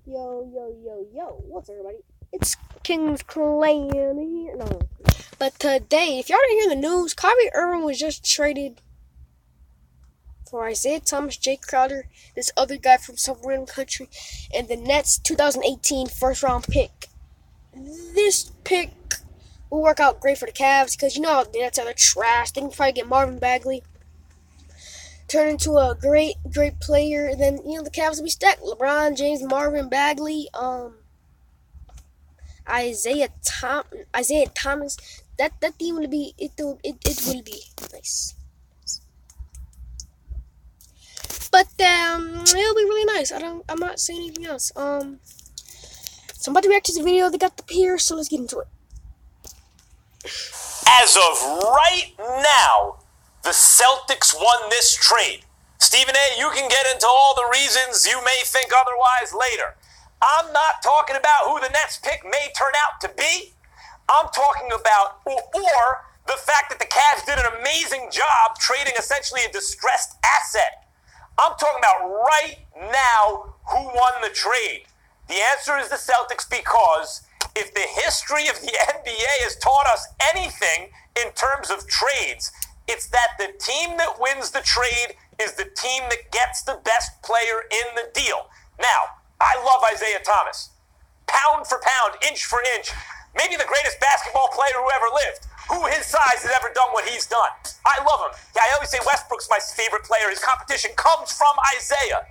Yo, what's up, everybody? It's King's Clan here. No. But today, if y'all didn't hear the news, Kyrie Irving was just traded for Isaiah Thomas, Jake Crowder, this other guy from some random country, and the Nets 2018 first-round pick. This pick will work out great for the Cavs because you know how the Nets are trash. They can probably get Marvin Bagley, turn into a great player, and then the Cavs will be stacked. LeBron James, Marvin Bagley, Isaiah Thomas. That team will be it will be nice. But it'll be really nice. I'm not saying anything else. So I'm about to react to the video. They got the here, so let's get into it. As of right now, the Celtics won this trade. Stephen A., you can get into all the reasons you may think otherwise later. I'm not talking about who the Nets pick may turn out to be. I'm talking about or the fact that the Cavs did an amazing job trading essentially a distressed asset. I'm talking about right now who won the trade. The answer is the Celtics, because if the history of the NBA has taught us anything in terms of trades, it's that the team that wins the trade is the team that gets the best player in the deal. Now, I love Isaiah Thomas. Pound for pound, inch for inch, maybe the greatest basketball player who ever lived. Who his size has ever done what he's done? I love him. Yeah, I always say Westbrook's my favorite player. His competition comes from Isaiah.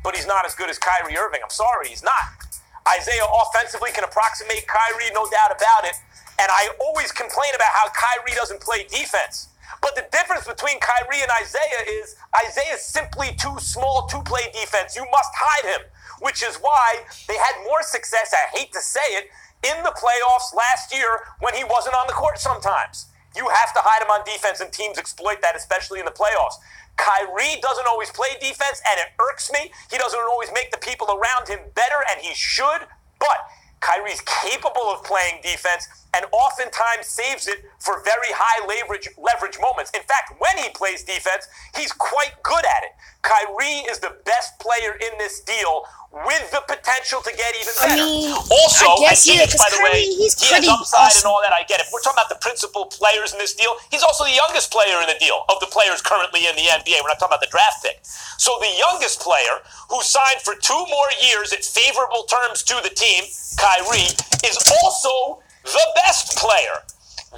But he's not as good as Kyrie Irving. I'm sorry, he's not. Isaiah offensively can approximate Kyrie, no doubt about it. And I always complain about how Kyrie doesn't play defense. But the difference between Kyrie and Isaiah is Isaiah's simply too small to play defense. You must hide him, which is why they had more success, I hate to say it, in the playoffs last year when he wasn't on the court sometimes. You have to hide him on defense, and teams exploit that, especially in the playoffs. Kyrie doesn't always play defense, and it irks me. He doesn't always make the people around him better, and he should, but Kyrie's capable of playing defense and oftentimes saves it for very high leverage moments. In fact, when he plays defense, he's quite good at it. Kyrie is the best player in this deal with the potential to get even better. Also, by the way, he has upside and all that, I get it. We're talking about the principal players in this deal. He's also the youngest player in the deal of the players currently in the NBA. We're not talking about the draft pick. So the youngest player, who signed for 2 more years at favorable terms to the team, Kyrie, is also the best player.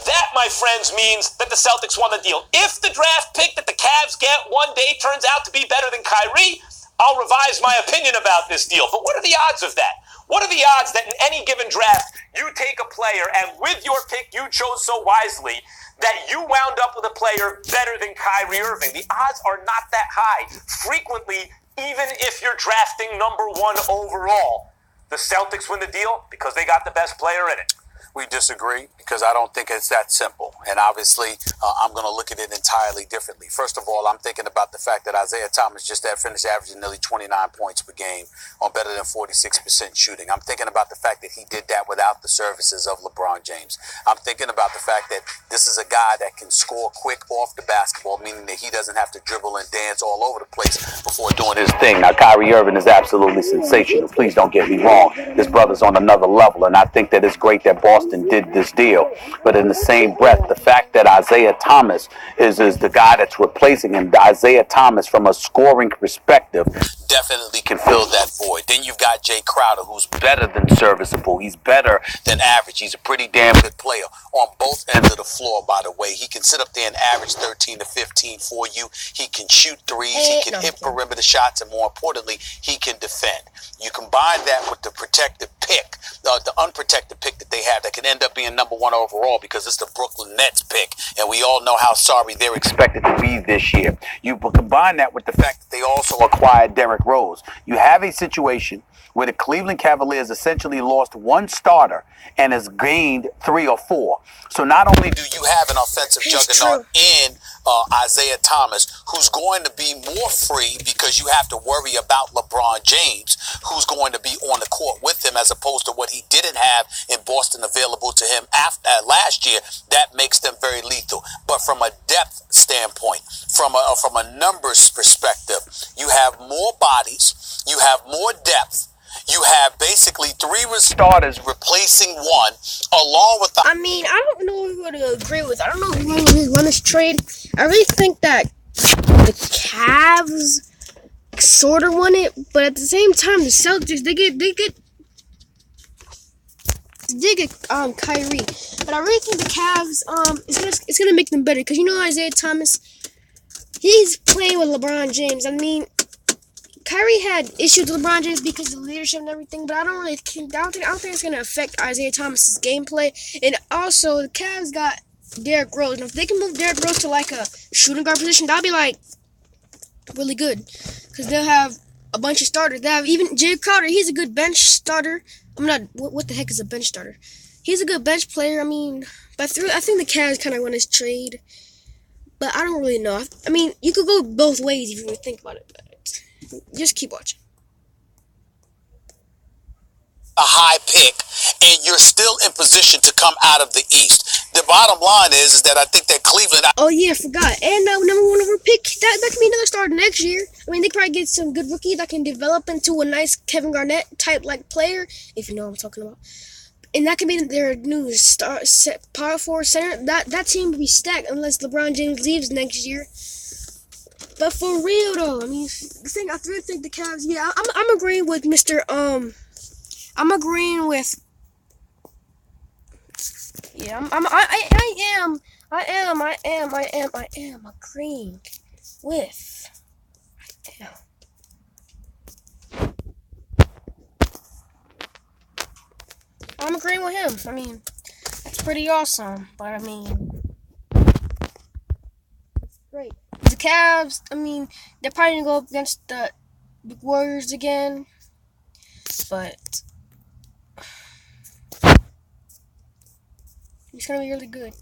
That, my friends, means that the Celtics won the deal. If the draft pick that the Cavs get one day turns out to be better than Kyrie, I'll revise my opinion about this deal. But what are the odds of that? What are the odds that in any given draft, you take a player and with your pick you chose so wisely that you wound up with a player better than Kyrie Irving? The odds are not that high. Frequently, even if you're drafting number 1 overall, the Celtics win the deal because they got the best player in it. We disagree because I don't think it's that simple. And obviously, I'm going to look at it entirely differently. First of all, I'm thinking about the fact that Isaiah Thomas just finished averaging nearly 29 points per game on better than 46% shooting. I'm thinking about the fact that he did that without the services of LeBron James. I'm thinking about the fact that this is a guy that can score quick off the basketball, meaning that he doesn't have to dribble and dance all over the place before doing his thing. Now, Kyrie Irving is absolutely sensational. Please don't get me wrong. This brother's on another level, and I think that it's great that Boston did this deal. But in the same breath, the fact that Isaiah Thomas is the guy that's replacing him, Isaiah Thomas, from a scoring perspective, definitely can fill that void. Then you've got Jay Crowder, who's better than serviceable. He's better than average. He's a pretty damn good player on both ends of the floor, by the way. He can sit up there and average 13 to 15 for you. He can shoot threes. He can hit perimeter shots, and more importantly, he can defend. You combine that with the protected pick, the unprotected pick that they have that can end up being number 1 overall because it's the Brooklyn Nets pick, and we all know how sorry they're expected to be this year. You combine that with the fact that they also acquired Derrick Rose. You have a situation where the Cleveland Cavaliers essentially lost 1 starter and has gained 3 or 4. So not only do you have an offensive juggernaut in Isaiah Thomas, who's going to be more free because you have to worry about LeBron James, who's going to be on the court with him as opposed to what he didn't have in Boston available to him after last year. That makes them very lethal. But from a depth standpoint, from a numbers perspective, you have more bodies, you have more depth, you have basically 3 starters replacing one, along with the... I mean, I don't know who to agree with. I don't know who really won this trade. I really think that the Cavs sort of won it, but at the same time, the Celtics they get Kyrie, but I really think the Cavs it's gonna make them better because you know Isaiah Thomas, he's playing with LeBron James. I mean, Kyrie had issues with LeBron James because of leadership and everything, but I don't think it's gonna affect Isaiah Thomas's gameplay. And also, the Cavs got Derrick Rose, and if they can move Derrick Rose to like a shooting guard position, that'll be like really good because they'll have a bunch of starters. They have even Jay Crowder. He's a good bench starter. I'm not. What the heck is a bench starter? He's a good bench player. I mean, but I think the Cavs kind of won this trade, but I don't really know. I mean, you could go both ways if you really think about it. But just keep watching. A high pick, and you're still in position to come out of the East. The bottom line is that I think that Cleveland... Oh yeah, I forgot. And number 1 overall pick, that can be another starter next year. I mean, they could probably get some good rookie that can develop into a nice Kevin Garnett type like player, if you know what I'm talking about. And that could be their new power forward center. That team will be stacked unless LeBron James leaves next year. But for real though, I mean, I really think the Cavs. Yeah, I'm agreeing with Mr. I'm agreeing with. Yeah, I am agreeing with. I am. I'm agreeing with him. I mean, that's pretty awesome. But I mean, it's great. The Cavs. I mean, they're probably gonna go up against the Warriors again, but it's gonna be really good.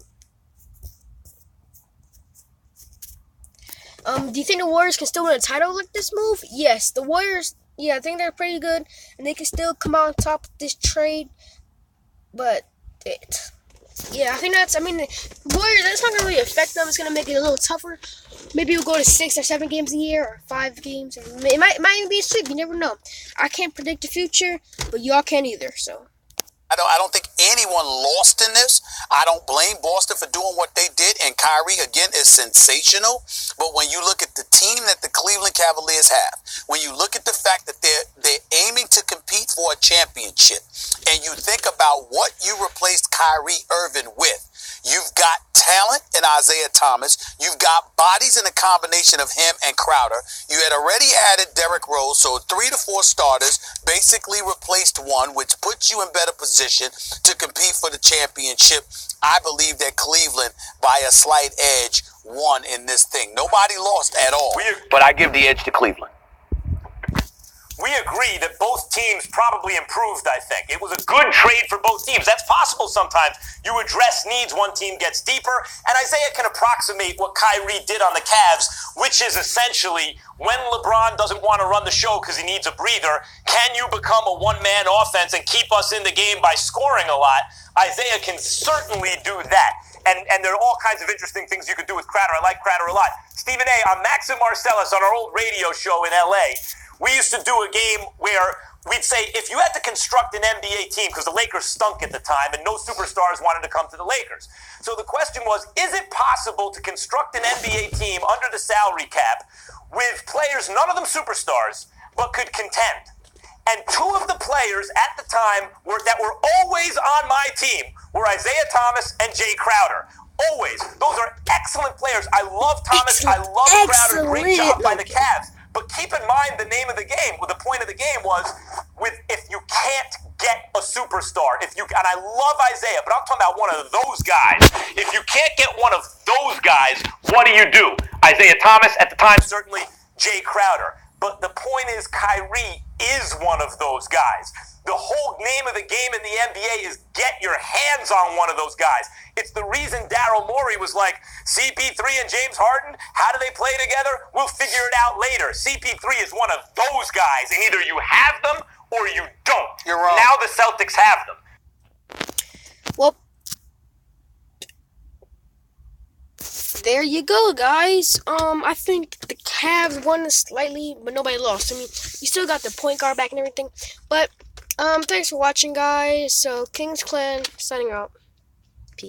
Do you think the Warriors can still win a title with this move? Yes, the Warriors. Yeah, I think they're pretty good, and they can still come out on top of this trade. But yeah, I think that's. I mean, the Warriors. That's not gonna really affect them. It's gonna make it a little tougher. Maybe we'll go to 6 or 7 games a year, or 5 games. It might even be a sweep. You never know. I can't predict the future, but y'all can't either. So. I don't think anyone lost in this. I don't blame Boston for doing what they did, and Kyrie, again, is sensational. But when you look at the team that the Cleveland Cavaliers have, when you look at the fact that they're aiming to compete for a championship, and you think about what you replaced Kyrie Irving with, you've got talent in Isaiah Thomas. You've got bodies in a combination of him and Crowder. You had already added Derrick Rose, so 3 to 4 starters basically replaced one, which puts you in better position to compete for the championship. I believe that Cleveland, by a slight edge, won in this thing. Nobody lost at all. But I give the edge to Cleveland. We agree that both teams probably improved, I think. It was a good trade for both teams. That's possible sometimes. You address needs, one team gets deeper, and Isaiah can approximate what Kyrie did on the Cavs, which is essentially when LeBron doesn't want to run the show because he needs a breather, can you become a one-man offense and keep us in the game by scoring a lot? Isaiah can certainly do that. And there are all kinds of interesting things you could do with Crowder. I like Crowder a lot. Stephen A., on Max and Marcellus on our old radio show in L.A., we used to do a game where we'd say, if you had to construct an NBA team, because the Lakers stunk at the time and no superstars wanted to come to the Lakers. So the question was, is it possible to construct an NBA team under the salary cap with players, none of them superstars, but could contend? And 2 of the players at the time that were always on my team were Isaiah Thomas and Jay Crowder. Always. Those are excellent players. I love Thomas. I love Crowder. Great job by the Cavs. But keep in mind the name of the game. Well, the point of the game was if you can't get a superstar, and I love Isaiah, but I'm talking about one of those guys. If you can't get one of those guys, what do? Isaiah Thomas at the time, certainly Jay Crowder. But the point is, Kyrie is one of those guys. The whole name of the game in the NBA is get your hands on one of those guys. It's the reason Daryl Morey was like, CP3 and James Harden, how do they play together? We'll figure it out later. CP3 is one of those guys, and either you have them or you don't. You're wrong. Now the Celtics have them. Well, there you go, guys. I think the Cavs won slightly, but nobody lost. I mean, you still got the point guard back and everything, but Thanks for watching, guys. So, King's Clan signing out.